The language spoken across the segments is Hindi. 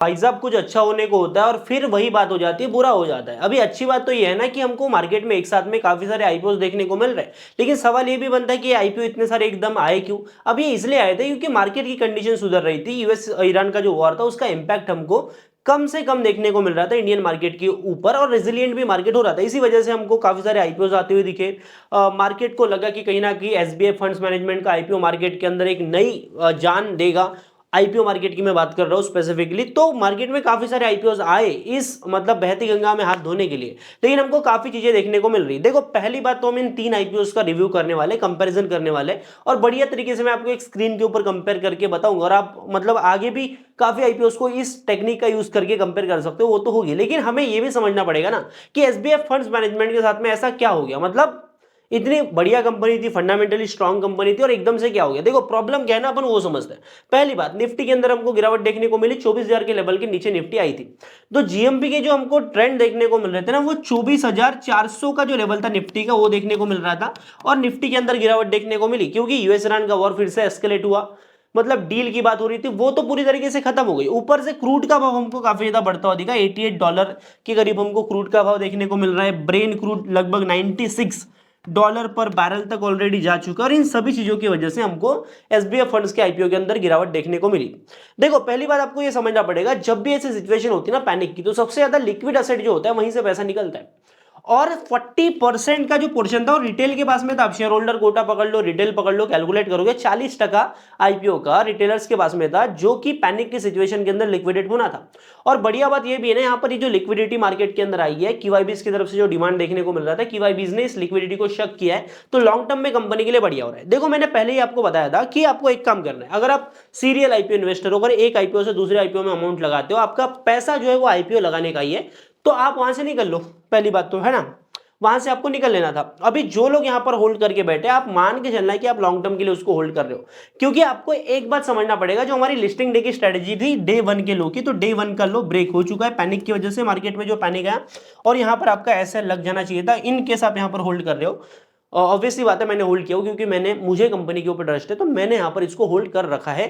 भाई साहब कुछ अच्छा होने को होता है और फिर वही बात हो जाती है, बुरा हो जाता है। अभी अच्छी बात तो ये है ना कि हमको मार्केट में एक साथ में काफी सारे आईपीओ देखने को मिल रहे हैं, लेकिन सवाल ये भी बनता है कि आईपीओ इतने सारे एकदम आए क्यों। अब ये इसलिए आए थे क्योंकि मार्केट की कंडीशन सुधर रही थी। यूएस ईरान का जो वॉर था उसका इंपैक्ट हमको कम से कम देखने को मिल रहा था इंडियन मार्केट के ऊपर, और रेजिलियंट भी मार्केट हो रहा था। इसी वजह से हमको काफी सारे आईपीओ आते हुए दिखे। मार्केट को लगा कि कहीं ना कहीं एसबीआई फंड्स मैनेजमेंट का आईपीओ मार्केट के अंदर एक नई जान देगा। आईपीओ मार्केट की मैं बात कर रहा हूँ स्पेसिफिकली, तो मार्केट में काफी सारे आईपीओ आए इस मतलब बहती गंगा में हाथ धोने के लिए, लेकिन हमको काफी चीजें देखने को मिल रही है। देखो पहली बात तो हम इन 3 आईपीओ का रिव्यू करने वाले, कंपैरिजन करने वाले, और बढ़िया तरीके से मैं आपको एक स्क्रीन के ऊपर कंपेयर करके बताऊंगा, और आप मतलब आगे भी काफी आईपीओ को इस टेक्निक का यूज करके कंपेयर कर सकते हो, वो तो होगी। लेकिन हमें ये भी समझना पड़ेगा ना कि एसबीआई फंड्स मैनेजमेंट के साथ में ऐसा क्या हो गया। मतलब इतनी बढ़िया कंपनी थी, फंडामेंटली स्ट्रांग कंपनी थी, और एकदम से क्या हो गया। देखो प्रॉब्लम क्या है ना, अपन वो समझते हैं। पहली बात, निफ्टी के अंदर हमको गिरावट देखने को मिली, 24,000 के लेवल के नीचे निफ्टी आई थी। तो जीएमपी के जो हमको ट्रेंड देखने को मिल रहे थे ना, वो 24,400 का जो लेवल था निफ्टी का, वो देखने को मिल रहा था। और निफ्टी के अंदर गिरावट देखने को मिली क्योंकि यूएस ईरान का वॉर फिर से एस्केलेट हुआ। मतलब डील की बात हो रही थी, वो तो पूरी तरीके से खत्म हो गई। ऊपर से क्रूड का भाव हमको काफी ज्यादा बढ़ता हुआ दिखा, $88 के करीब हमको क्रूड का भाव देखने को मिल रहा है। ब्रेन क्रूड लगभग $96 पर बैरल तक ऑलरेडी जा चुका है, और इन सभी चीजों की वजह से हमको एसबीआई फंड्स के आईपीओ के अंदर गिरावट देखने को मिली। देखो पहली बात आपको ये समझना पड़ेगा, जब भी ऐसी सिचुएशन होती है ना पैनिक की, तो सबसे ज्यादा लिक्विड एसेट जो होता है वहीं से पैसा निकलता है। और 40% का जो पोर्शन था वो रिटेल के पास में था। आप शेयर होल्डर कोटा पकड़ लो, रिटेल पकड़ लो, कैलकुलेट करोगे 40% आईपीओ का रिटेलर्स के पास में था, जो कि पैनिक की सिचुएशन के अंदर लिक्विडेट होना था। और बढ़िया बात ये भी है ना, यहाँ पर ये जो लिक्विडिटी मार्केट के अंदर आई है, क्यूआईबीज की तरफ से जो डिमांड देखने को मिल रहा था, क्यूआईबीज ने इस लिक्विडिटी को शक किया है, तो लॉन्ग टर्म में कंपनी के लिए बढ़िया हो रहा है। देखो मैंने पहले ही आपको बताया था कि आपको एक काम करना है, अगर आप सीरियल आईपीओ इन्वेस्टर हो, अगर एक आईपीओ से दूसरे आईपीओ में अमाउंट लगाते हो, आपका पैसा जो है वो आईपीओ लगाने का ही है, तो आप वहां से निकल लो। पहली बात तो है ना, वहां से आपको निकल लेना था। अभी जो लोग यहां पर होल्ड करके बैठे, आप मान के चलना है कि आप लॉन्ग टर्म के लिए उसको होल्ड कर रहे हो। क्योंकि आपको एक बात समझना पड़ेगा, जो हमारी लिस्टिंग डे की स्ट्रेटेजी थी डे 1 के लो की, तो डे 1 का लो ब्रेक हो चुका है पैनिक की वजह से, मार्केट में जो पैनिक है, और यहां पर आपका ऐसा लग जाना चाहिए था। इन केस आप यहां पर होल्ड कर रहे हो, ऑब्वियसली बात है मैंने होल्ड किया, क्योंकि मुझे कंपनी के ऊपर ट्रस्ट है, तो मैंने यहां पर इसको होल्ड कर रखा है।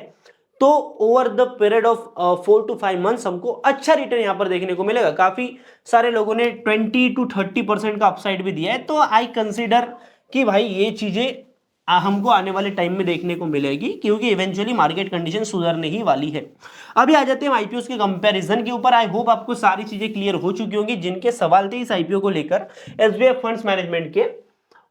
तो over the period of 4 to 5 months हमको अच्छा रिटर्न यहां पर देखने को मिलेगा। काफी सारे लोगों ने 20 to 30% का अपसाइड भी दिया है, तो आई कंसीडर कि भाई ये चीजें हमको आने वाले टाइम में देखने को मिलेगी, क्योंकि इवेंचुअली मार्केट कंडीशन सुधरने ही वाली है। अभी आ जाते हैं आईपीओ के कंपैरिजन के ऊपर। आई होप आपको सारी चीजें क्लियर हो चुकी होंगी, जिनके सवाल थे इस आईपीओ को लेकर एसबीआई फंड्स मैनेजमेंट के,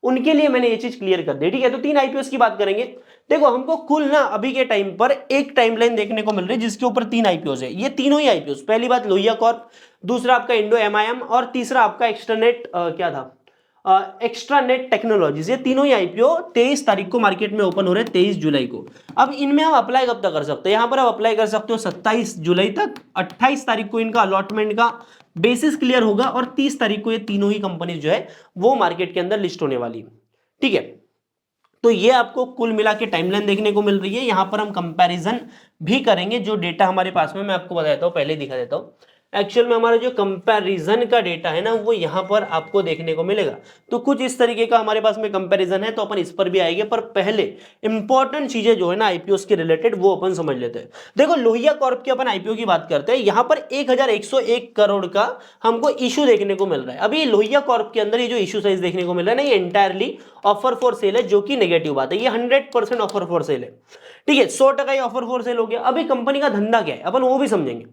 उनके लिए मैंने ये चीज क्लियर कर दी। ठीक है, तो 3 आईपीओ की बात करेंगे। देखो हमको कुल ना अभी के टाइम पर एक टाइमलाइन देखने को मिल रही है जिसके ऊपर 3 आईपीओ है। ये तीनों ही आईपीओ, पहली बात लोहिया कॉर्प, दूसरा आपका इंडो एमआईएम, और तीसरा आपका एक्स्ट्रानेट क्या था, एक्स्ट्रानेट टेक्नोलॉजीज। ये तीनों ही आईपीओ 23 तारीख को मार्केट में ओपन हो रहे हैं, 23 जुलाई को। अब इनमें हम अप्लाई कब तक कर सकते हैं, यहां पर आप अप्लाई कर सकते हो 27 जुलाई तक। 28 तारीख को इनका अलॉटमेंट का बेसिस क्लियर होगा, और 30 तारीख को ये तीनों ही कंपनी जो है वो मार्केट के अंदर लिस्ट होने वाली है। ठीक है, तो ये आपको कुल मिला के टाइमलाइन देखने को मिल रही है। यहां पर हम कंपैरिजन भी करेंगे, जो डेटा हमारे पास में मैं आपको बता देता हूं, पहले दिखा देता हूं। एक्चुअल में हमारा जो कंपैरिजन का डेटा है ना, वो यहां पर आपको देखने को मिलेगा। तो कुछ इस तरीके का हमारे पास में कंपैरिजन है, तो अपन इस पर भी आएंगे, पर पहले इंपॉर्टेंट चीजें जो है ना आईपीओ के रिलेटेड, वो अपन समझ लेते हैं। देखो लोहिया कॉर्प की अपन आईपीओ की बात करते हैं, यहां पर 1101 करोड़ का हमको इशू देखने को मिल रहा है। अभी लोहिया कॉर्प के अंदर ये जो इशू साइज देखने को मिल रहा है ना, ये एंटायरली ऑफर फॉर सेल है, जो कि नेगेटिव बात है। ये 100% ऑफर फॉर सेल है। ठीक है, 100% ही ऑफर फॉर सेल हो गया। अभी कंपनी का धंधा क्या है अपन वो भी समझेंगे।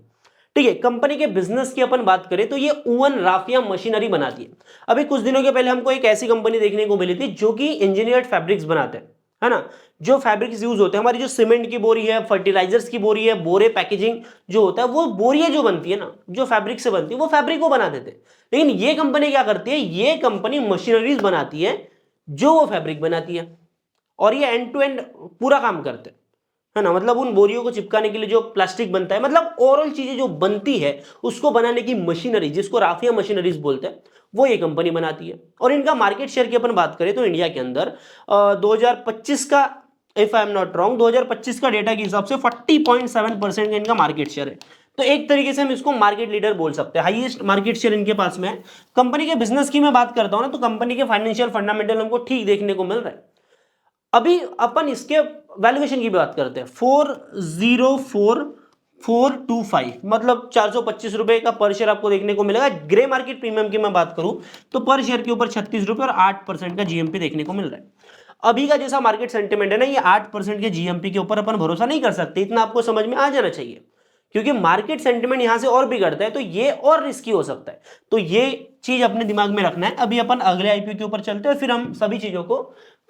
ठीक है, कंपनी के बिजनेस की अपन बात करें तो ये ओवन राफिया मशीनरी बनाती है। अभी कुछ दिनों के पहले हमको एक ऐसी कंपनी देखने को मिली थी जो कि इंजीनियर्ड फैब्रिक्स बनाते हैं, है ना। जो फैब्रिक्स यूज होते हैं, हमारी जो सीमेंट की बोरी है, फर्टिलाइजर्स की बोरी है, बोरे पैकेजिंग जो होता है, वो बोरियां जो बनती है ना, जो फैब्रिक से बनती है, वो फैब्रिक को बना देते हैं। लेकिन ये कंपनी क्या करती है, ये कंपनी मशीनरीज बनाती है जो वो फैब्रिक बनाती है, और ये एंड टू एंड पूरा काम करते हैं, है ना। मतलब उन बोरियों को चिपकाने के लिए जो प्लास्टिक बनता है, मतलब ओवरऑल चीजें जो बनती है उसको बनाने की मशीनरी, जिसको राफिया मशीनरीज बोलते हैं, वो ये कंपनी बनाती है। और इनका मार्केट शेयर की अपन बात करें तो इंडिया के अंदर 2025 का, if I am not wrong, 2025 का डेटा के हिसाब से 40.7% का इनका मार्केट शेयर है। तो एक तरीके से हम इसको मार्केट लीडर बोल सकते हैं, हाईएस्ट मार्केट शेयर इनके पास में है। कंपनी के बिजनेस की मैं बात करता हूं ना, तो कंपनी के फाइनेंशियल फंडामेंटल हमको ठीक देखने को मिल रहा है। अभी अपन इसके वैल्यूएशन की बात करते हैं, 425 मतलब 425 रुपए का पर शेयर आपको देखने को मिलेगा। ग्रे मार्केट प्रीमियम की मैं बात करूं तो पर शेयर के ऊपर 36 रुपए और 8% का जीएमपी देखने को मिल रहा है। अभी का जैसा मार्केट सेंटिमेंट है ना, ये 8% के जीएमपी के ऊपर अपन भरोसा नहीं कर सकते, इतना आपको समझ में आ जाना चाहिए, क्योंकि मार्केट सेंटिमेंट यहां से और बिगड़ता है तो ये और रिस्की हो सकता है। तो ये चीज अपने दिमाग में रखना है। अभी अपन अगले आईपीओ के ऊपर चलते हैं, फिर हम सभी चीजों को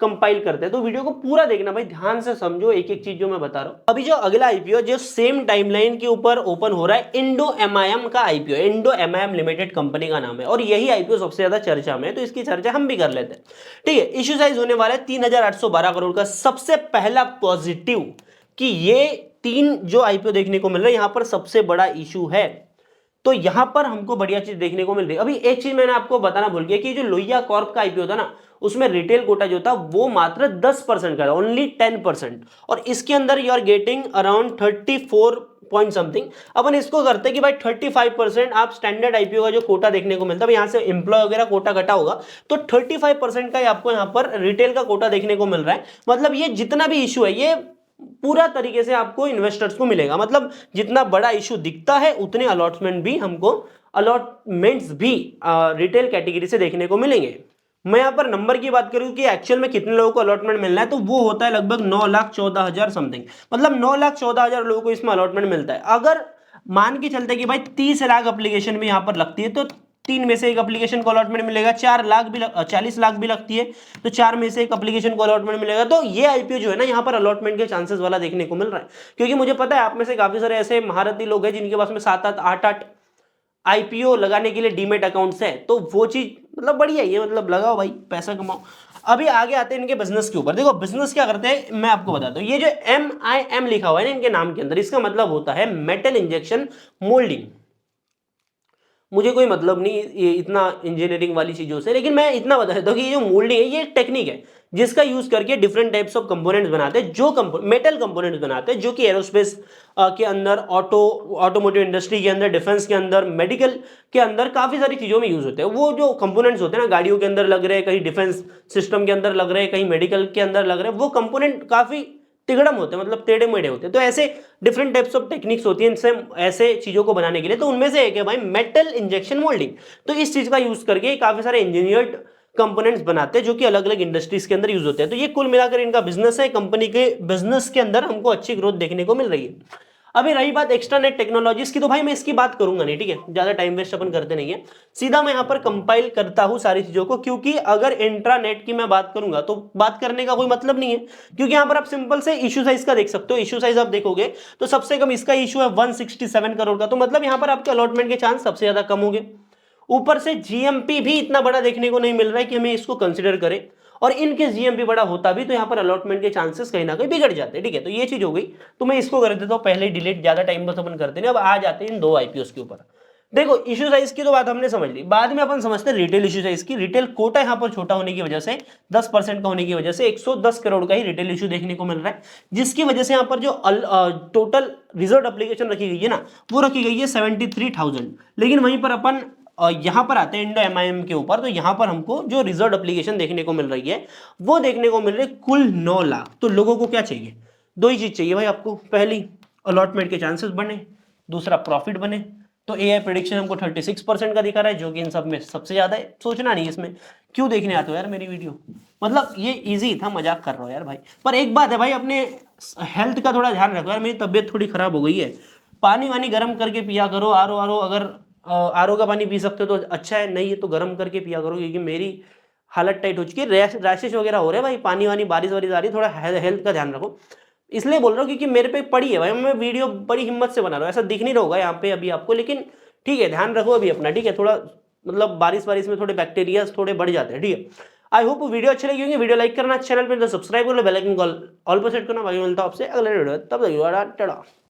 कंपाइल करते हैं। तो वीडियो को पूरा देखना भाई, ध्यान से समझो एक एक चीज जो मैं बता रहा हूं। अभी जो अगला आईपीओ जो सेम टाइमलाइन के ऊपर ओपन हो रहा है, इंडो एमआईएम का IPO, Indo MIM limited company का नाम है, और यही आईपीओ सबसे ज्यादा चर्चा में है, तो इसकी चर्चा हम भी कर लेते हैं। ठीक है, इश्यू साइज होने वाला है 3812 करोड़ का। सबसे पहला पॉजिटिव कि ये 3 जो आईपीओ देखने को मिल रहा है, यहां पर सबसे बड़ा इशू है, तो यहां पर हमको बढ़िया चीज देखने को मिल रही है। अभी एक चीज मैंने आपको बताना भूल गया कि जो लोहिया कॉर्प का आईपीओ था ना, उसमें रिटेल कोटा जो था वो मात्र 10% का था, ओनली 10%, और इसके अंदर you are getting around 34 point something. अपन इसको करते कि भाई 35% आप स्टैंडर्ड आईपीओ का जो कोटा देखने को मिलता है, यहां से एम्प्लॉय वगैरह कोटा कटा होगा, तो 35% का आपको यहां पर रिटेल का कोटा देखने को मिल रहा है। मतलब ये जितना भी इशू है ये पूरा तरीके से आपको इन्वेस्टर्स को मिलेगा। मतलब जितना बड़ा इशू दिखता है उतने अलॉटमेंट भी हमको, अलॉटमेंट्स भी रिटेल कैटेगरी से देखने को मिलेंगे। मैं यहां पर नंबर की बात करूं कि एक्चुअल में कितने लोगों को अलॉटमेंट मिलना है, तो वो होता है लगभग 9,14,000 समथिंग। मतलब 9,14,000 लोगों को इसमें अलॉटमेंट मिलता है। अगर मान के चलते कि भाई 30 लाख एप्लीकेशन भी यहां पर लगती है, तो 3 में से एक एप्लीकेशन को अलॉटमेंट मिलेगा। 40 लाख भी लगती है तो 4 में से एक एप्लीकेशन को अलॉटमेंट मिलेगा। तो ये आईपीओ जो है ना, यहाँ पर अलॉटमेंट के चांसेस वाला देखने को मिल रहा है, क्योंकि मुझे पता है आप में से काफी सारे ऐसे महारथी लोग हैं जिनके पास में 7-7 8-8 आईपीओ लगाने के लिए डीमेट अकाउंट्स है। तो वो चीज मतलब बढ़िया ही है, मतलब लगाओ भाई, पैसा कमाओ। अभी आगे आते हैं इनके बिजनेस के ऊपर। देखो बिजनेस क्या करते हैं मैं आपको बताता हूँ। ये जो MIM लिखा हुआ है ना इनके नाम के अंदर, इसका मतलब होता है मेटल इंजेक्शन मोल्डिंग। मुझे कोई मतलब नहीं ये इतना इंजीनियरिंग वाली चीजों से, लेकिन मैं इतना बता देता हूँ कि ये जो मोल्डिंग है ये एक टेक्निक है जिसका यूज करके डिफरेंट टाइप्स ऑफ कंपोनेंट्स बनाते हैं, जो मेटल कंपोनेंट्स बनाते हैं, जो कि एरोस्पेस के अंदर, ऑटोमोटिव इंडस्ट्री के अंदर, डिफेंस के अंदर, मेडिकल के अंदर काफी सारी चीजों में यूज होते हैं। वो जो कंपोनेंट्स होते हैं ना, गाड़ियों के अंदर लग रहे हैं, कहीं डिफेंस सिस्टम के अंदर लग रहे हैं, कहीं मेडिकल के अंदर लग रहे हैं, वो कंपोनेंट काफी तिगड़म होते हैं, मतलब टेढ़े मेढ़े होते हैं। तो ऐसे डिफरेंट टाइप्स ऑफ टेक्निक्स होती हैं इनसे ऐसे चीजों को बनाने के लिए। तो उनमें से एक है भाई मेटल इंजेक्शन मोल्डिंग। तो इस चीज का यूज करके काफी सारे इंजीनियर्ड कंपोनेंट्स बनाते हैं जो कि अलग अलग इंडस्ट्रीज के अंदर यूज होते हैं। तो ये कुल मिलाकर इनका बिजनेस है। कंपनी के बिजनेस के अंदर हमको अच्छी ग्रोथ देखने को मिल रही है। अभी रही बात एक्स्ट्रा नेट टेक्नोलॉजीज की, तो भाई मैं इसकी बात करूंगा नहीं, ठीक है, ज्यादा टाइम वेस्ट अपन करते नहीं है। सीधा मैं यहां पर कंपाइल करता हूं सारी चीजों को, क्योंकि अगर इंट्रा नेट की मैं बात करूंगा तो बात करने का कोई मतलब नहीं है, क्योंकि यहां पर आप सिंपल से इशू साइज का देख सकते हो। इशू साइज आप देखोगे तो सबसे कम इसका इशू है 167 करोड़ का, तो मतलब यहां पर आपके अलॉटमेंट के चांस सबसे ज्यादा कम होंगे। ऊपर से जीएमपी भी इतना बड़ा देखने को नहीं मिल रहा है कि हमें इसको कंसिडर करें, और इनके जीएमपी बड़ा होता भी तो यहाँ पर अलॉटमेंट के चांसेस कहीं ना कहीं बिगड़ जाते हैं। ठीक है, तो ये चीज हो गई, तो मैं इसको कर देता हूँ पहले ही डिलीट, ज्यादा टाइम बस अपन करते नहीं। अब आ जाते हैं इन 2 आईपीओस के ऊपर। देखो इशू साइज की तो बात हमने समझ ली, बाद में अपन समझते हैं रिटेल इशू साइज की। रिटेल कोटा यहाँ पर छोटा होने की वजह से, 10% का होने की वजह से 110 करोड़ का ही रिटेल इशू देखने को मिल रहा है, जिसकी वजह से यहाँ पर जो टोटल रिजर्व एप्लीकेशन रखी गई है ना, वो रखी गई है 73,000। लेकिन वहीं पर अपन यहां पर आते हैं इंडो एमआईएम के ऊपर, तो यहां पर हमको जो रिजर्व एप्लीकेशन देखने को मिल रही है वो देखने को मिल रही है कुल 9 लाख। तो लोगों को क्या चाहिए, 2 ही चीज चाहिए भाई आपको। पहली अलॉटमेंट के चांसेस बने, दूसरा प्रॉफिट बने। तो एआई प्रेडिक्शन हमको 36% का दिखा रहा है, जो कि इन सब में सबसे ज्यादा है। सोचना नहीं इसमें, क्यों देखने आते हो यार मेरी वीडियो, मतलब ये इजी था, मजाक कर रहा हूँ यार भाई। पर एक बात है भाई, अपने हेल्थ का थोड़ा ध्यान रखो यार। मेरी तबियत थोड़ी खराब हो गई है, पानी वानी गर्म करके पिया करो। आरो अगर आरओ का पानी पी सकते हो तो अच्छा है, नहीं है तो गर्म करके पिया करो, क्योंकि मेरी हालत टाइट हो चुकी है, रैशेस वगैरह हो रहे हैं भाई। पानी वानी बारिश वारिश आ रही है, थोड़ा हेल्थ का ध्यान रखो। इसलिए बोल रहा हूँ क्योंकि मेरे पे पड़ी है भाई, मैं वीडियो बड़ी हिम्मत से बना रहा हूँ। ऐसा दिख नहीं रहा होगा यहाँ पे अभी आपको, लेकिन ठीक है, ध्यान रखो अभी अपना, ठीक है। थोड़ा मतलब बारिश वारिश में थोड़े बैक्टीरिया थोड़े बढ़ जाते हैं, ठीक है। आई होप वीडियो अच्छी लगी होगी। वीडियो लाइक करना, चैनल पे तो सब्सक्राइब कर लो, बेल आइकन ऑल पर सेट करना। बाकी मिलता हूं आपसे अगले वीडियो, तब तक टाटा।